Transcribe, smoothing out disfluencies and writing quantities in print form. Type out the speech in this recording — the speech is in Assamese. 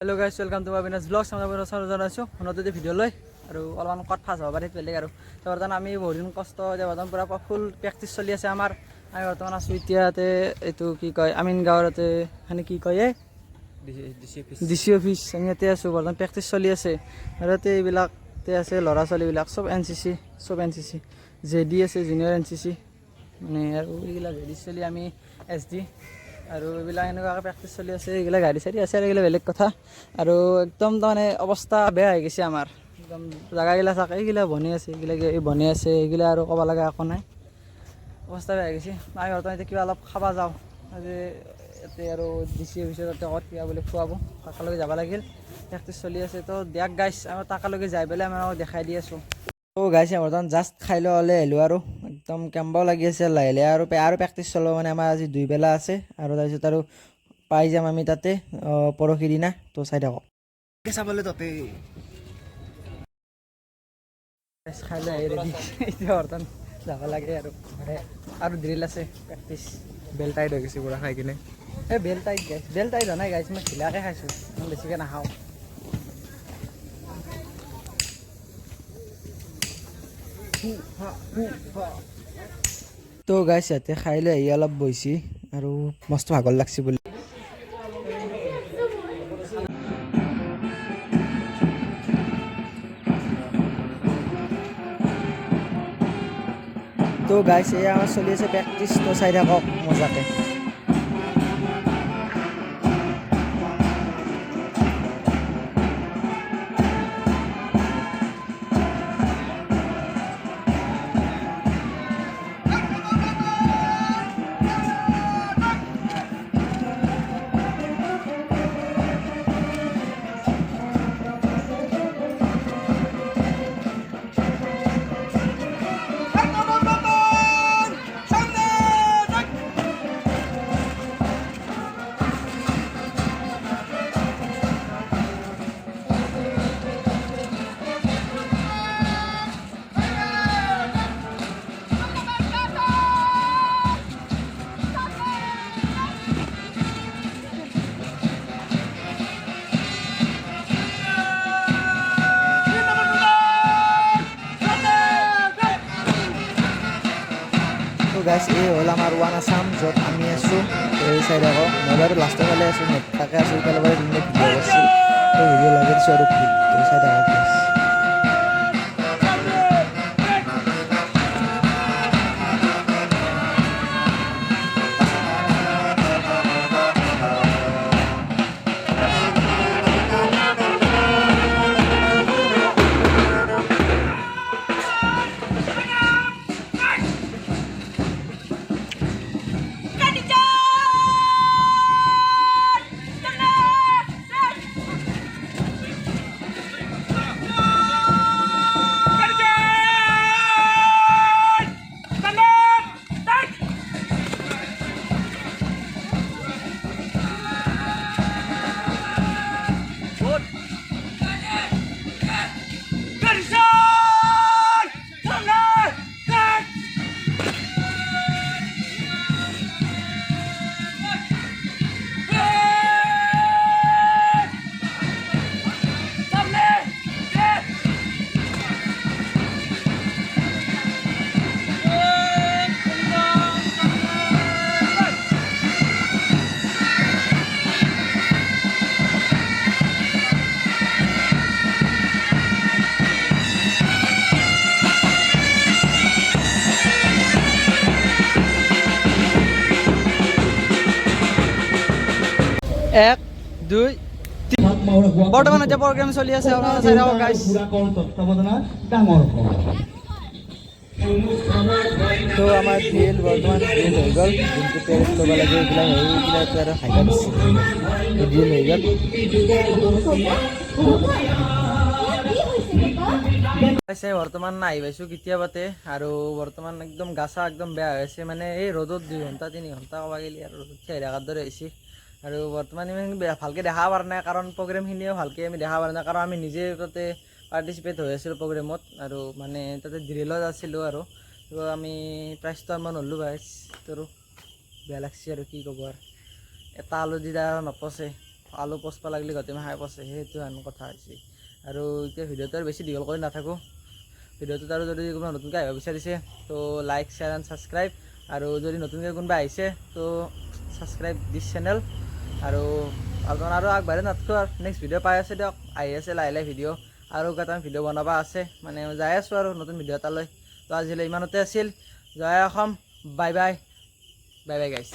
Hello guys, welcome to my Venus Vlogs. I'm going to show you video loi aru alman cut fast hoba ret beleg aru to bartan ami borin kosto je bartan pura full practice choli ase amar ami bartan asu itiate etu ki koy amin gaorate hani ki koy DC office amete asu bartan practice choli ase arate ebilak te ase lora choli bilak sob NCC JD ase junior NCC mane aru egila JD choli ami SD আৰু এবিলা এনেকুৱা প্ৰেক্টিছ চলি আছে এগিলা গাড়ী চাৰি আছে আৰু এগিলা বেলেগ কথা আৰু একদম মানে অৱস্থা বেয়া হৈ গৈছে আমাৰ একদম জায়গাগিলা চাক এইগিলা বনি আছে এইগিলা আৰু ক'ব লগা একো নাই অৱস্থা বেয়া হৈ গৈছে আমি বৰ্তমান এতিয়া কিবা অলপ খাব যাওঁ আজি ইয়াতে আৰু DC অফিচত তাতে ক'ত কিবা বুলি খুৱাব তাকালৈকে যাব লাগিল প্ৰেক্টিছ চলি আছে তো দিয়ক গাইছ আমি তাকালৈকে যাই পেলাই আমি দেখাই দি আছোঁ তো গাইছে বৰ্তমান জাষ্ট খাই লৈ হ'লে আহিলোঁ আৰু একদম কেম্বাও লাগি আছে লাহে আৰু প্ৰেক্টিছ চলাব মানে আমাৰ আজি 2 বেলা আছে আৰু তাৰপিছত আৰু পাই যাম আমি তাতে পৰহি দিনা তো চাই থাকক চাবলৈ তাতে খাই লৈ আহি ৰেডি এতিয়া বৰ্তমান যাব লাগে আৰু ড্ৰিল আছে প্ৰেক্টিছ বেল টাইট হৈ গৈছে পুৰা খাই কিনে এই বেল টাইট হোৱা নাই গাইছ মই ঢিলাকৈ খাইছোঁ মই বেছিকৈ নাখাওঁ তো গাইছ ইয়াতে খাই লৈ আহি অলপ বহিছি আৰু মস্ত ভাগৰ লাগছি বুলি তো গাইছ এই আমাৰ চলি আছে প্ৰেক্টিছ তো চাই থাকক মজাকে গাইছ এই হ'ল আমাৰ ওৱান আছাম য'ত আমি আছোঁ এই চাইড আকৌ মই বাৰু লাষ্টৰ ফালে আছোঁ তাকে আছোঁ একেলগে ভিডিঅ' কৰিছিল ভিডিঅ' লগাই দিছোঁ আৰু চাইড আকৌ এক দুই বৰ্তমান এতিয়া প্ৰগ্ৰেম চলি আছে আপোনালোকে চাই থাকক গাইছ তো আমাৰ ড্ৰিল বৰ্তমান ড্ৰিল হৈ গ'ল যোনটো পেৰেড ল'ব লাগে এইবিলাক সেইবিলাকতো আৰু হাইলাইট ড্ৰিল হৈ গ'ল বৰ্তমান আহি পাইছোঁ কেতিয়াবাতে আৰু বৰ্তমান একদম গাছা একদম বেয়া হৈ আছে মানে এই ৰ'দত 2 ঘণ্টা 3 ঘণ্টা ক'ব গ'লে আৰু থিয় থকাৰ দৰে হৈছে আৰু বৰ্তমান ইমান ভালকৈ দেখা পৰা নাই কাৰণ প্ৰগ্ৰেমখিনিও ভালকৈ আমি দেখা পৰা নাই কাৰণ আমি নিজে তাতে পাৰ্টিচিপেট হৈ আছিলোঁ প্ৰগ্ৰেমত আৰু মানে তাতে ড্ৰিলত আছিলোঁ আৰু তো আমি প্ৰাইজটো আমাৰ ন'লোঁ গাইছ আৰু বেয়া লাগছে আৰু কি ক'ব আৰু এটা আলু দি নপচে আলু পচবা লাগিলে গোটেই মাহে পচে সেইটো হেন কথা হৈছে আৰু এতিয়া ভিডিঅ'টো আৰু বেছি দীঘল কৰি নাথাকোঁ ভিডিঅ'টোত আৰু যদি কোনোবা নতুনকৈ আহিব বিচাৰিছে তো লাইক শ্বেয়াৰ এণ্ড ছাবস্ক্ৰাইব আৰু যদি নতুনকৈ কোনোবা আহিছে তো ছাবস্ক্ৰাইব দিছ চেনেল আৰু আপোনাৰ আৰু আগবাঢ়ি নাথাকোঁ আৰু নেক্সট ভিডিঅ' পাই আছে দিয়ক আহি আছে লাহে লাহে ভিডিঅ' আৰু কেইটামান ভিডিঅ' বনাব আছে মানে যাই আছোঁ আৰু নতুন ভিডিঅ' এটা লৈ তো আজিলৈ ইমানতে আছিল জয় Assam bye bye bye bye গাইছ